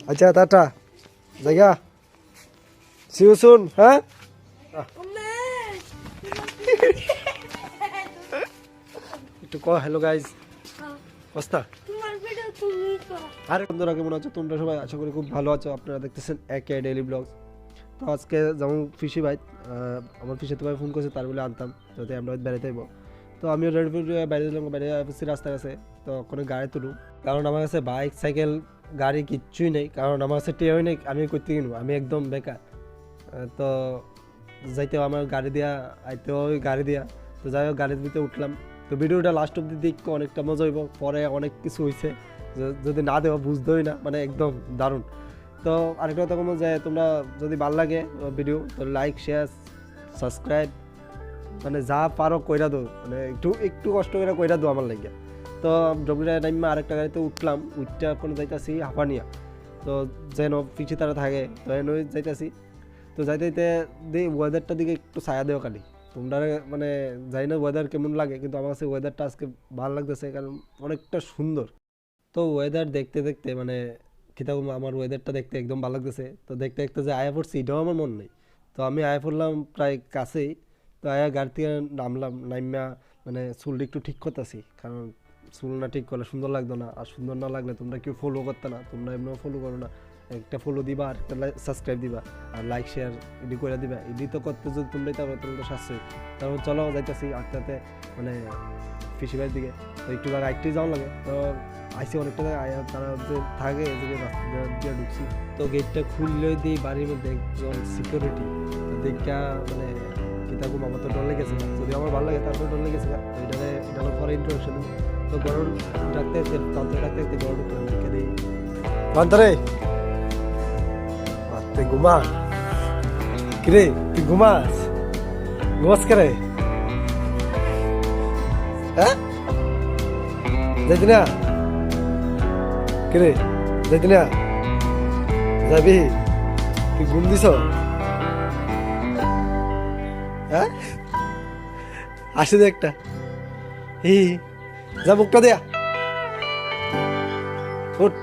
আচ্ছা টাটা জায়গা C you soon হ্যাঁ একটু কো হ্যালো গাইস কস্তা আরে বন্ধুরা কেমন আছো তোমরা সবাই আশা করি খুব ভালো আছো আপনারা দেখতেছেন একে ডেইলি ব্লগস তো আজকে যেমন ফিশি ভাই আমার ফিশিতে ভাই ফোন করছে তার বলে আনতাম যাতে আমরা বেড়াতে যাবো তো আমিও রেডি বাইরে দিলাম বাইরে আসছি রাস্তার কাছে তো ওখানে গাড়ি তুলুম কারণ আমার কাছে বাইক সাইকেল গাড়ি কিচ্ছুই নেই কারণ আমার কাছে টেয়ারই নেই আমি করতে কিনবো আমি একদম বেকার তো যাইতেও আমার গাড়ি দেওয়া আইতেও গাড়ি দেওয়া তো যাই হোক গাড়ির ভিতরে উঠলাম তো ভিডিওটা লাস্ট অব্দি দেখতে অনেকটা মজা হইব পরে অনেক কিছু হয়েছে যদি না দেওয়া বুঝতেই না মানে একদম দারুণ তো আরেকটা কথা বলবো যে তোমরা যদি ভালো লাগে ভিডিও তো লাইক শেয়ার সাবস্ক্রাইব মানে যা পারো কইরা দো মানে একটু কষ্ট করে কইরা দো আমার লাগিয়া তো ডবলিটা টাইমে আরেকটা গাড়িতে উঠলাম উঠটা কোনো যাইতেছি হাঁপানিয়া তো যেন পিছিয়ে তারা থাকে তো এন যাইতেছি তো যাইতে যাইতে দিই ওয়েদারটার দিকে একটু ছায়া দেওয়া খালি তোমরা মানে জানি না ওয়েদার কেমন লাগে কিন্তু আমার কাছে ওয়েদারটা আজকে ভালো লাগতেছে কারণ অনেকটা সুন্দর তো ওয়েদার দেখতে দেখতে মানে কীরকম আমার ওয়েদারটা দেখতে একদম ভালো লাগতেছে তো দেখতে দেখতে যে আয়া পড়ছি এটাও আমার মন নেই তো আমি আয়া পড়লাম প্রায় কাছেই তো আয়া গাড়ি থেকে নামলাম নাইমা মানে চুলটা একটু ঠিক করতেছি কারণ চুল না ঠিক করলে সুন্দর লাগতো না আর সুন্দর না লাগলে তোমরা কেউ ফলো করতে না তোমরা এমনিও ফলো করো না একটা ফলো দিবা আর একটা সাবস্ক্রাইব দিবা আর লাইক শেয়ার এডি করে দিবা এডি তো করতে যদি তোমরাই তারপর তোমরা শাস্তি তারপর চলো যাইতেছি আটটাতে মানে ফিশিবাইয়ের দিকে তো একটু আগে আইটেই যাওয়া লাগে তো আইসি অনেকটা জায়গায় তারা যে থাকে এদিকে রাস্তা দিয়ে ঢুকছি তো গেটটা খুললেই দিই বাড়ির মধ্যে একজন সিকিউরিটি তো দেখা মানে কিতাকুম আমার তো ডর লেগেছে যদি আমার ভালো লাগে তারপর ডর লেগেছে তো এটা হলো পরে ইন্ট্রোডাকশন তো গরম ডাকতে তন্ত্র ডাকতে গরম দেখে দিই তন্ত্রে তুই ঘুমা কিরে তুই ঘুমাস করে হ্যাঁ যাইতি না কিরে যাইতি না যাবি তুই ঘুম দিছ হ্যাঁ আসে দে একটা যা মুখটা দেয়া উঠ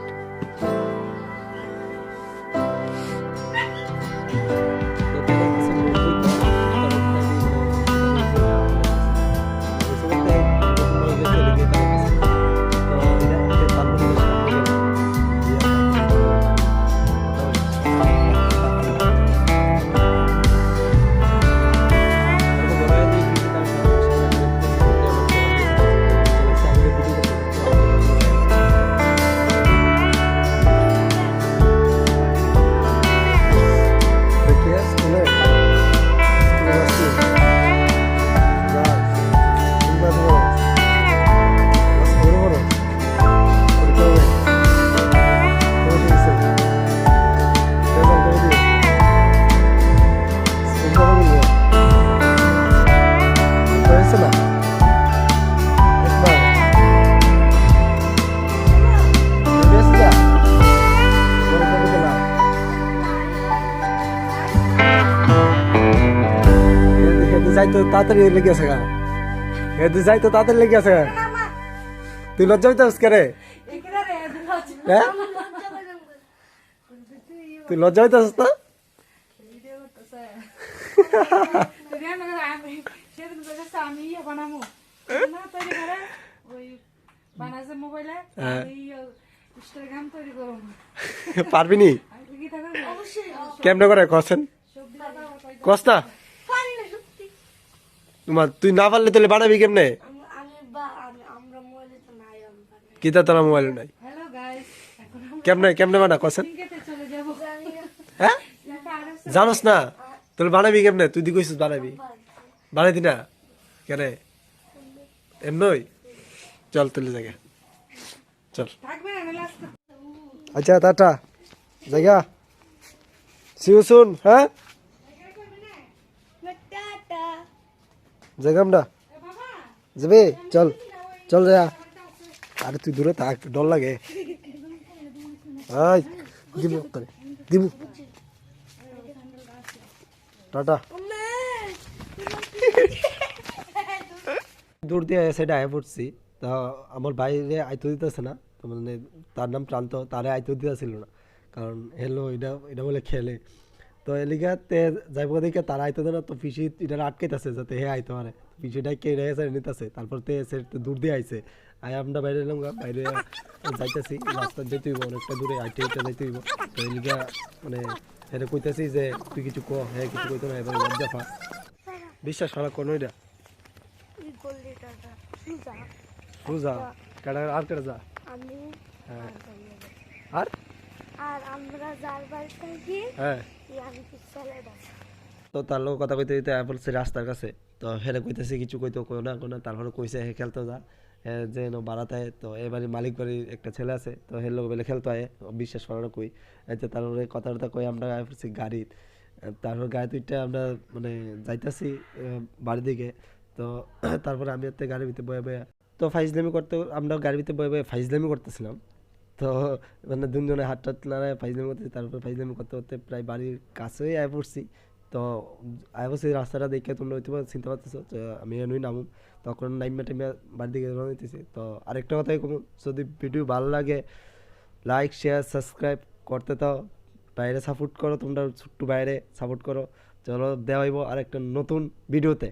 যাই তো তাড়াতাড়ি লেগে আছে গা যাই তো তাড়াতাড়ি লেগে আছে তুই লজ্জা হইতে কে রে হ্যাঁ তুই লজ্জা হইতে আসিস না পারবি নি কেমনে করে কছেন কস্তা তোমার তুই না পারলে তাহলে বানাবি কেমনে কিতা তোরা মোবাইল নাই কেমনে কেমনে বানা কছেন হ্যাঁ জানোস না তাহলে বানাবি কেমনে তুই দি কইছিস বানাবি বানাইতি না কেন এমনই চল তুলে জায়গা চল আচ্ছা টাটা জায়গা সি ইউ সুন হ্যাঁ জায়গামটা যাবে চল চল যা আরে তুই দূরে থাক ডর লাগে দিব টাটা দূর দিয়ে সেটা আয় পড়ছি তা আমার বাইরে আইতে দিতেছে না মানে তার নাম প্রান্ত তারে আইতে দিতেছিল না কারণ হেলো এটা এটা বলে খেলে। তো এলিগা তে যাইব দেখে তারা আইতে না, তো পিসি এটা আটকাইতেছে যাতে হে আইতে পারে। পিসিটা কে রেখেছে নিতেছে, তারপর তে সে দূর দিয়ে আইছে। আই আমরা বাইরে এলাম গা, বাইরে যাইতেছি, রাস্তা যেতে হইব অনেকটা দূরে, আইতে আইতে যাইতে হইব। তো এলিগা মানে এটা কইতেছি যে তুই কিছু ক, হ্যাঁ কিছু কইতো না, এবার লজ্জা পা। বিশ্বাস করা কোনো এটা সুজা কাটা আর কেটে যা। আমি হ্যাঁ আর আর আর আমরা যার বাড়ি থাকি হ্যাঁ আমি কি ছেলে ডাকি। তো তার লোক কথা কইতে কইতে বলছে রাস্তার কাছে। তো হেরে কইতেছে কিছু কইতো কই না কোনা, তারপরে কইছে হে খেলতে যা, হে যে নো বাড়াতে আয়। তো এবারে মালিক বাড়ির একটা ছেলে আছে, তো হে লোক বেলে খেলতে আয়, বিশ্বাস করানো কই। এতে তারপরে কথাটা কই আমরা আয় পড়ছি গাড়ির। তারপর গাড়ি দুইটা আমরা মানে যাইতাছি বাড়ির দিকে। তো তারপরে আমি একটা গাড়ির ভিতরে বয়ে বয়ে তো ফাইজলামি করতে, আমরা গাড়ির ভিতরে বয়ে বয়ে ফাইজলামি করতেছিলাম। তো মানে দুজনে হাত টাত নাড়ায় ফাইজলামি করতেছি, তারপর ফাইজলামি করতে করতে প্রায় বাড়ির কাছেই আয় পড়ছি। তো আয় পড়ছি, রাস্তাটা দেখে তোমরা হয়তো চিনতে পারতেছো যে আমি এনুই নামুম। তখন নাইমা টাইমা বাড়ির দিকে রওনা হইতেছি। তো আরেকটা কথাই কম, যদি ভিডিও ভালো লাগে লাইক শেয়ার সাবস্ক্রাইব করতে, তো বাইরে সাপোর্ট করো, তোমরা ছোট্ট বাইরে সাপোর্ট করো। চলো দেওয়া হইব আরেকটা নতুন ভিডিওতে।